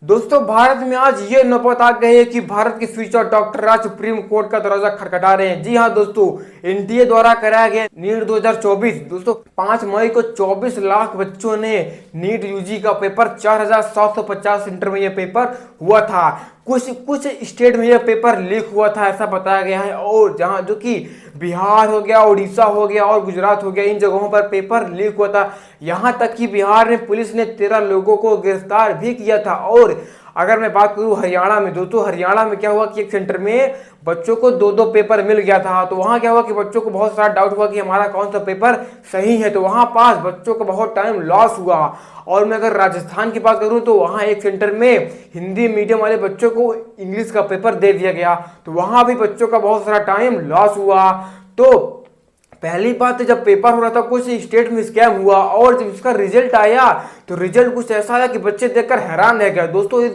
दोस्तों भारत में आज ये नौबत आ गई है कि भारत के फ्यूचर डॉक्टर आज सुप्रीम कोर्ट का दरवाजा खटखटा रहे हैं। जी हाँ दोस्तों, एनटीए द्वारा कराया गया नीट 2024 दोस्तों 5 मई को 24 लाख बच्चों ने नीट यूजी का पेपर 4750 सेंटर में यह पेपर हुआ था। कुछ कुछ स्टेट में यह पेपर लीक हुआ था ऐसा बताया गया है, और जहां जो कि बिहार हो गया, उड़ीसा हो गया और गुजरात हो गया, इन जगहों पर पेपर लीक हुआ था। यहां तक कि बिहार में पुलिस ने 13 लोगों को गिरफ्तार भी किया था। और अगर मैं बात करूं हरियाणा में, दोस्तों हरियाणा में क्या हुआ कि एक सेंटर में बच्चों को दो दो पेपर मिल गया था। तो वहां क्या हुआ कि बच्चों को बहुत सारा डाउट हुआ कि हमारा कौन सा पेपर सही है, तो वहां पास बच्चों को बहुत टाइम लॉस हुआ। और मैं अगर राजस्थान की बात करूं तो वहां एक सेंटर में हिंदी मीडियम वाले बच्चों को इंग्लिश का पेपर दे दिया गया, तो वहां भी बच्चों का बहुत सारा टाइम लॉस हुआ। तो पहली बात, जब पेपर हो रहा था कुछ स्टेट में स्कैम हुआ, और जब इसका रिजल्ट आया तो रिजल्ट कुछ ऐसा आया कि बच्चे देखकर हैरान रह गए। दोस्तों इस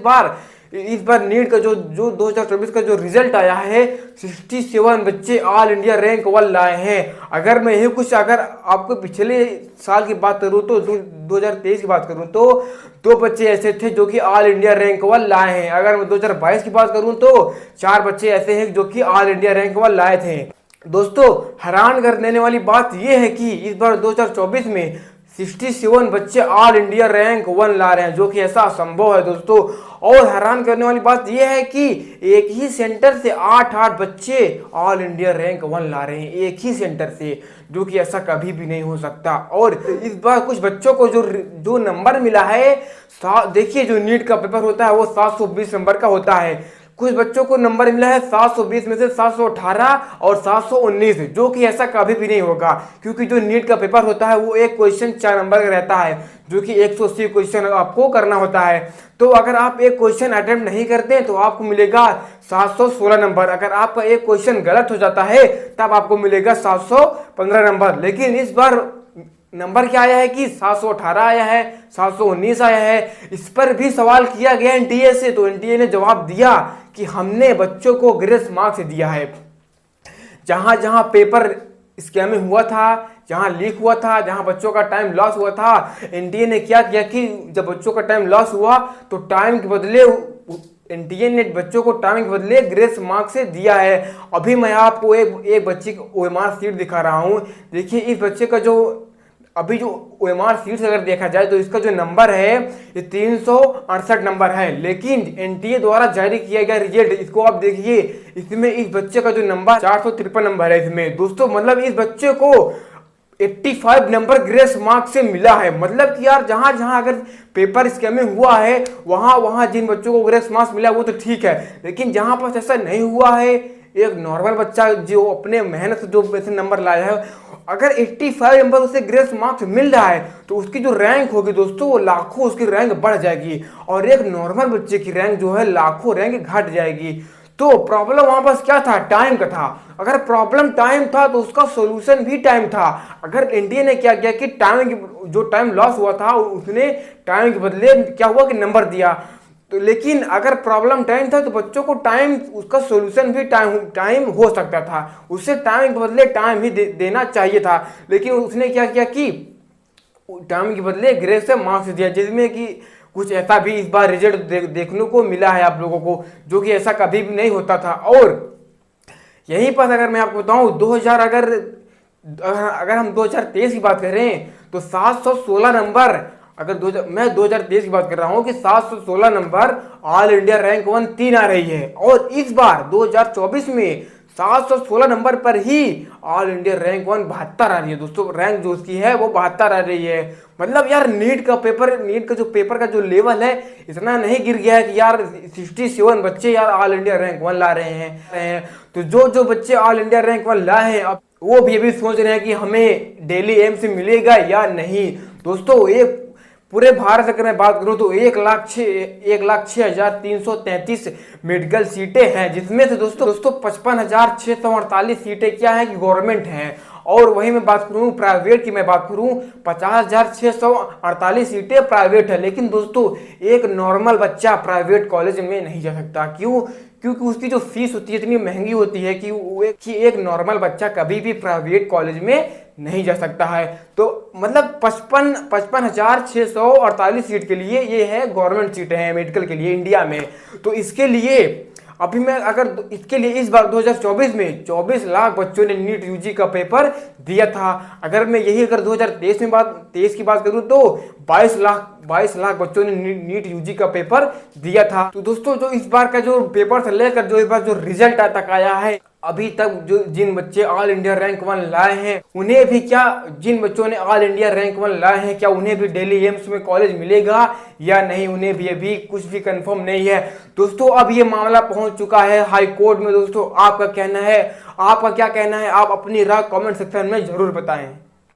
बार नीट का जो 2024 का जो रिजल्ट आया है, 67 बच्चे ऑल इंडिया रैंक 1 लाए हैं। अगर मैं ये कुछ अगर आपको पिछले साल की बात करूं तो 2023 की बात करूं तो 2 बच्चे ऐसे थे जो कि ऑल इंडिया रैंक 1 लाए हैं। अगर मैं 2022 की बात करूं तो 4 बच्चे ऐसे हैं जो कि ऑल इंडिया रैंक 1 लाए थे। दोस्तों हैरान कर देने वाली बात यह है कि इस बार 2024 में 67 बच्चे ऑल इंडिया रैंक 1 ला रहे हैं, जो कि ऐसा असंभव है दोस्तों। और हैरान करने वाली बात यह है कि एक ही सेंटर से 8 बच्चे ऑल इंडिया रैंक 1 ला रहे हैं, एक ही सेंटर से, जो कि ऐसा कभी भी नहीं हो सकता। और इस बार कुछ बच्चों को जो नंबर मिला है, देखिए जो नीट का पेपर होता है वो 720 नंबर का होता है। कुछ बच्चों को नंबर मिला है 720 में से 718 और 719, जो कि ऐसा कभी भी नहीं होगा, क्योंकि जो नीट का पेपर होता है वो एक क्वेश्चन 4 नंबर का रहता है, जो कि 180 क्वेश्चन आपको करना होता है। तो अगर आप एक क्वेश्चन अटेम्प्ट नहीं करते हैं तो आपको मिलेगा 716 नंबर। अगर आपका एक क्वेश्चन गलत हो जाता है तब आपको मिलेगा 715 नंबर। लेकिन इस बार नंबर क्या आया है कि 718 आया है, 719 आया है। इस पर भी सवाल किया गया एनटीए से, तो एनटीए ने जवाब दिया कि हमने बच्चों को ग्रेस मार्क्स दिया है। जहां जहां पेपर स्कैमिंग हुआ था, जहां लीक हुआ था, जहां बच्चों का टाइम लॉस हुआ था, एनटीए ने क्या किया कि जब बच्चों का टाइम लॉस हुआ तो टाइम के बदले एनटीए ने बच्चों को टाइम के बदले ग्रेस मार्क्स से दिया है। अभी मैं आपको एक बच्चे की ओएमआर सीट दिखा रहा हूं। देखिए इस बच्चे का जो अभी जो ओएमआर सीट अगर देखा जाए तो इसका जो नंबर है ये 368 नंबर है, लेकिन एनटीए द्वारा जारी किया गया रिजल्ट इसको आप देखिए, इसमें इस बच्चे का जो नंबर 453 नंबर है इसमें। दोस्तों मतलब इस बच्चे को 85 नंबर ग्रेस मार्क्स से मिला है। मतलब कि यार जहां जहां अगर पेपर स्कैमिंग हुआ है वहां वहां जिन बच्चों को ग्रेस मार्क्स मिला वो तो ठीक है, लेकिन जहां पर ऐसा नहीं हुआ है, एक नॉर्मल बच्चा जो अपने मेहनत से जो ऐसे नंबर लाया है, अगर 85 नंबर उसे ग्रेस मार्क्स मिल रहा है तो उसकी जो रैंक होगी दोस्तों वो लाखों उसकी रैंक बढ़ जाएगी, और एक नॉर्मल बच्चे की रैंक जो है लाखों रैंक घट जाएगी। तो प्रॉब्लम वहां पास क्या था? टाइम का था। अगर प्रॉब्लम टाइम था तो उसका सोल्यूशन भी टाइम था। अगर एनटीए ने क्या किया कि जो टाइम लॉस हुआ था उसने टाइम के बदले क्या हुआ कि नंबर दिया। तो लेकिन अगर प्रॉब्लम टाइम था तो बच्चों को टाइम, उसका सॉल्यूशन भी टाइम हो सकता था, उससे टाइम के बदले टाइम ही देना चाहिए था। लेकिन उसने क्या किया कि टाइम के बदले ग्रेस से मार्क्स दिया, जिसमें कि कुछ ऐसा भी इस बार रिजल्ट देखने को मिला है आप लोगों को, जो कि ऐसा कभी भी नहीं होता था। और यहीं पर अगर मैं आपको बताऊं 2000 अगर हम 2023 की बात करें तो 716 नंबर, अगर मैं 2023 की बात कर रहा हूं कि 716 नंबर ऑल इंडिया रैंक 1 3 आ रही है, और इस बार 2024 में 716 नंबर पर ही ऑल इंडिया रैंक 1 72 आ रही है। दोस्तों रैंक जो उसकी है वो 72 आ रही है। मतलब यार नीट का जो पेपर का जो लेवल है इतना नहीं गिर गया है कि यार 67 बच्चे यार ऑल इंडिया रैंक 1 ला रहे हैं। तो जो बच्चे ऑल इंडिया रैंक 1 लाए हैं अब वो भी अभी सोच रहे हैं कि हमें दिल्ली एम्स से मिलेगा या नहीं। दोस्तों एक पूरे भारत अगर मैं बात करूं तो 1,06,333 मेडिकल सीटें हैं, जिसमें से दोस्तों 55,648 सीटें क्या है कि गवर्नमेंट हैं, और वहीं मैं बात करूं प्राइवेट की, मैं बात करूं 50,648 सीटें प्राइवेट है। लेकिन दोस्तों एक नॉर्मल बच्चा प्राइवेट कॉलेज में नहीं जा सकता। क्यों? क्योंकि उसकी जो फीस होती है इतनी महंगी होती है कि एक नॉर्मल बच्चा कभी भी प्राइवेट कॉलेज में नहीं जा सकता है। तो मतलब 55,648 सीट के लिए ये है गवर्नमेंट सीट है मेडिकल के लिए इंडिया में। तो इसके लिए अभी मैं अगर इसके लिए इस बार 2024 में 24 लाख बच्चों ने नीट यूजी का पेपर दिया था। अगर मैं यही अगर 2023 की बात करूं तो 22 लाख बच्चों ने नीट यूजी का पेपर दिया था। तो दोस्तों जो इस बार का जो पेपर से लेकर जो इस बार जो रिजल्ट तक आया है, अभी तक जो जिन बच्चे ऑल इंडिया रैंक 1 लाए हैं उन्हें भी क्या, जिन बच्चों ने ऑल इंडिया रैंक 1 लाए हैं क्या उन्हें भी दिल्ली एम्स में कॉलेज मिलेगा या नहीं, उन्हें भी अभी कुछ भी कंफर्म नहीं है। दोस्तों अब ये मामला पहुंच चुका है हाई कोर्ट में। दोस्तों आपका क्या कहना है, आप अपनी राय कमेंट सेक्शन में जरूर बताएं।